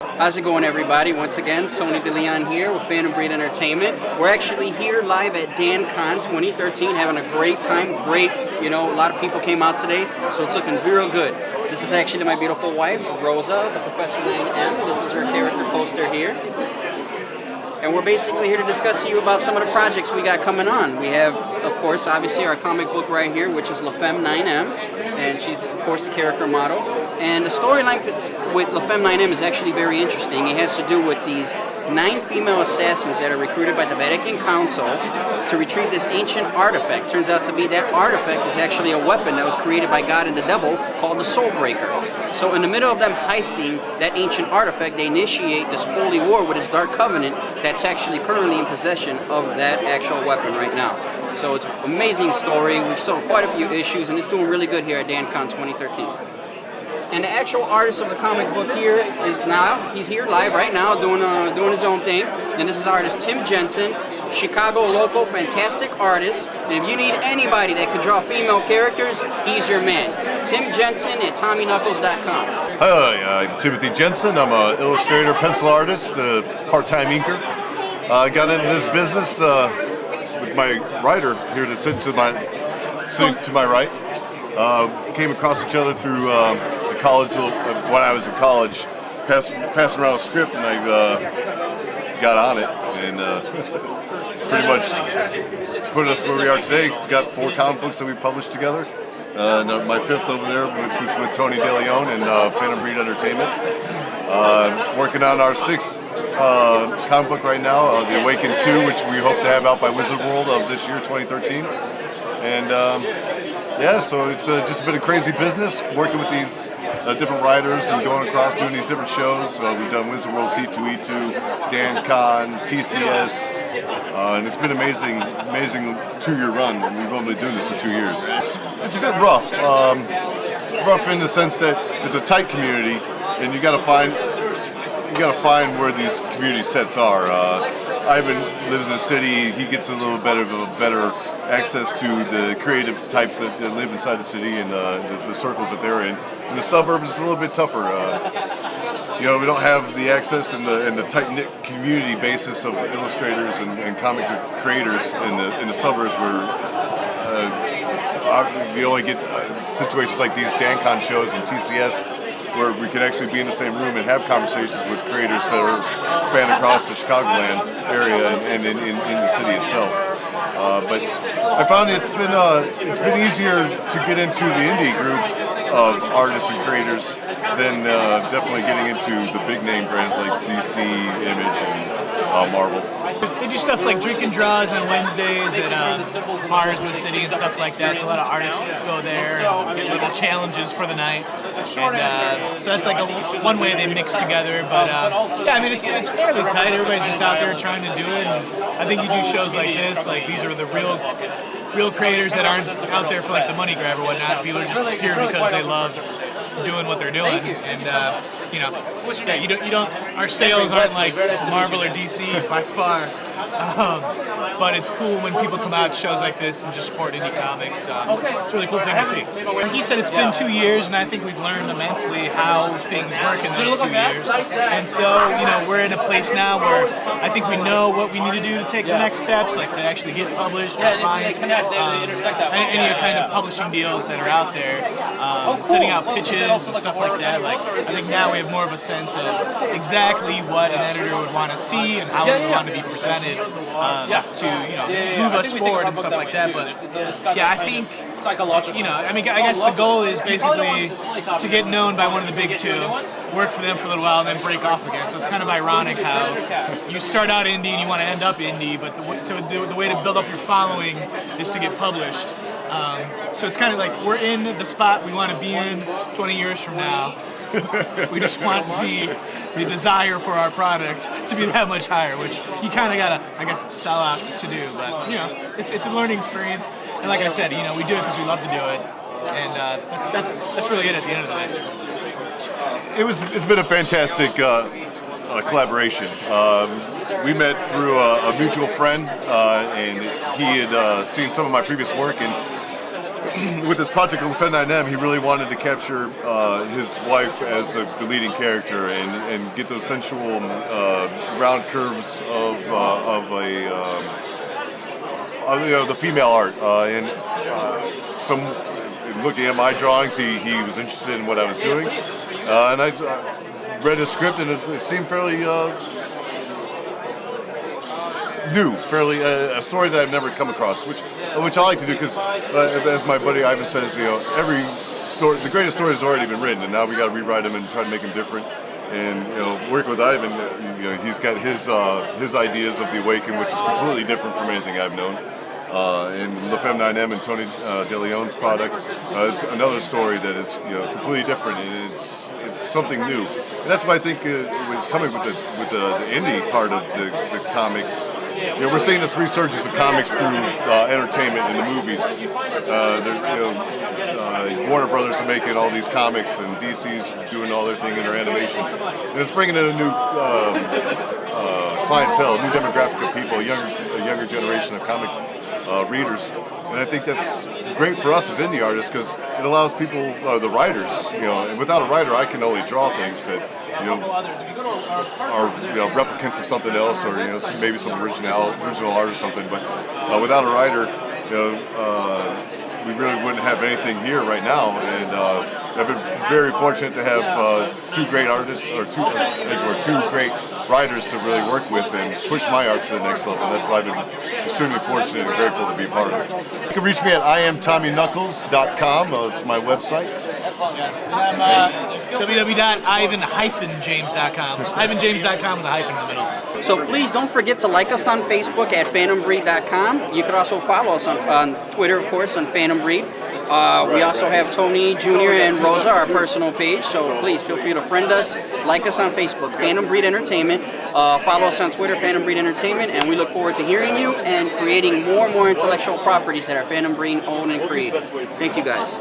How's it going, everybody? Once again, Tony DeLeon here with Fantum Entertainment. We're actually here live at DanCon 2013, having a great time. A lot of people came out today, so it's looking real good. This is actually my beautiful wife, Rosa, the Professor 9M. This is her character poster here. And we're basically here to discuss to you about some of the projects we got coming on. We have, of course, obviously our comic book right here, which is La Femme 9M, and she's, of course, the character model. And the storyline with La Femme 9M is actually very interesting. It has to do with these 9 female assassins that are recruited by the Vatican Council to retrieve this ancient artifact. Turns out to be that artifact is actually a weapon that was created by God and the devil called the Soul Breaker. So in the middle of them heisting that ancient artifact, they initiate this holy war with this dark covenant that's actually currently in possession of that actual weapon right now. So it's an amazing story. We've sold quite a few issues, and it's doing really good here at DanCon 2013. And the actual artist of the comic book here he's here live right now doing his own thing. And this is artist Tim Jensen, Chicago local, fantastic artist. And if you need anybody that could draw female characters, he's your man. Tim Jensen at TommyKnuckles.com. Hi, I'm Timothy Jensen. I'm an illustrator, pencil artist, part-time inker. I got into this business with my writer here to sit to my right. Came across each other through the college when I was in college, passing around a script, and I got on it, and pretty much put us where we are today. Got 4 comic books that we published together. My 5th over there, which is with Tony DeLeon and Fantum Entertainment. Working on our 6th comic book right now, The Awakened 2, which we hope to have out by Wizard World of this year, 2013. And so it's just been a crazy business working with these different writers and going across doing these different shows. We've done Wizard World C2E2, DanCon, TCS, and it's been an amazing 2-year run. And we've only been doing this for 2 years. It's a bit rough. Rough in the sense that it's a tight community, and you got to find where these community sets are. Ivan lives in a city. He gets a little bit of a better access to the creative types that live inside the city and the circles that they're in. In the suburbs, it's a little bit tougher. We don't have the access and the tight-knit community basis of illustrators and comic creators in the suburbs where you only get situations like these DanCon shows and TCS where we can actually be in the same room and have conversations with creators that are span across the Chicagoland area and in the city itself. But I found it's been easier to get into the indie group of artists and creators than definitely getting into the big name brands like DC, Image, and Marvel. They do stuff like drink and draws on Wednesdays at bars in the city and stuff like that. So a lot of artists go there and get little challenges for the night. And so that's like one way they mix together. But it's fairly tight. Everybody's just out there trying to do it. And I think you do shows like this. Like these are the real creators that aren't out there for like the money grab or whatnot. People are just here because they love doing what they're doing. And our sales aren't like Marvel or DC by far. But it's cool when people come out to shows like this and just support indie comics. It's a really cool thing to see. Like he said, it's been 2 years, and I think we've learned immensely how things work in those 2 years. And so, we're in a place now where I think we know what we need to do to take the next steps, like to actually get published or find any kind of publishing deals that are out there, sending out pitches and stuff like that. Like I think now we have more of a sense of exactly what an editor would want to see and how we want to be presented. To move us forward and stuff like that, but I think I guess the goal is basically to get known by one of the big 2, work for them for a little while, and then break off again. So it's kind of ironic how you start out indie and you want to end up indie, but the way to build up your following is to get published. So it's kind of like we're in the spot we want to be in 20 years from now. We just want the desire for our product to be that much higher, which you kind of gotta, I guess, sell out to do. But it's a learning experience, and like I said, we do it because we love to do it, and that's really it at the end of the day. It's been a fantastic collaboration. We met through a mutual friend, and he had seen some of my previous work, and with this project with Fantum, he really wanted to capture his wife as the leading character and get those sensual round curves of the female art. Some looking at my drawings, he was interested in what I was doing, and I read his script, and it seemed fairly new, fairly a story that I've never come across, which I like to do because, as my buddy Ivan says, every story, the greatest story has already been written, and now we got to rewrite them and try to make them different. And working with Ivan, he's got his ideas of the Awaken, which is completely different from anything I've known. And Le Femme 9M and Tony De Leon's product is another story that is completely different, and it's something new. And that's why I think was coming with the indie part of the comics. We're seeing this resurgence of comics through entertainment in the movies. Warner Brothers are making all these comics, and DC's doing all their thing in their animations. And it's bringing in a new clientele, a new demographic of people, a younger generation of comic readers. And I think that's great for us as indie artists because it allows people, the writers, and without a writer, I can only draw things that are replicants of something else, or maybe some original art or something. But without a writer, we really wouldn't have anything here right now. And I've been very fortunate to have two great artists, or two great writers to really work with and push my art to the next level. That's why I've been extremely fortunate and grateful to be part of it. You can reach me at IamTommyKnuckles.com. It's my website. And I'm www.ivan-james.com. IvanJames.com with a hyphen in the middle. So please don't forget to like us on Facebook at FantumBreed.com. You can also follow us on Twitter, of course, on Fantum Breed. We also have Tony Jr. and Rosa, our personal page, so please feel free to friend us, like us on Facebook, Fantum Breed Entertainment, follow us on Twitter, Fantum Breed Entertainment, and we look forward to hearing you and creating more and more intellectual properties that our Fantum Breed own and create. Thank you guys.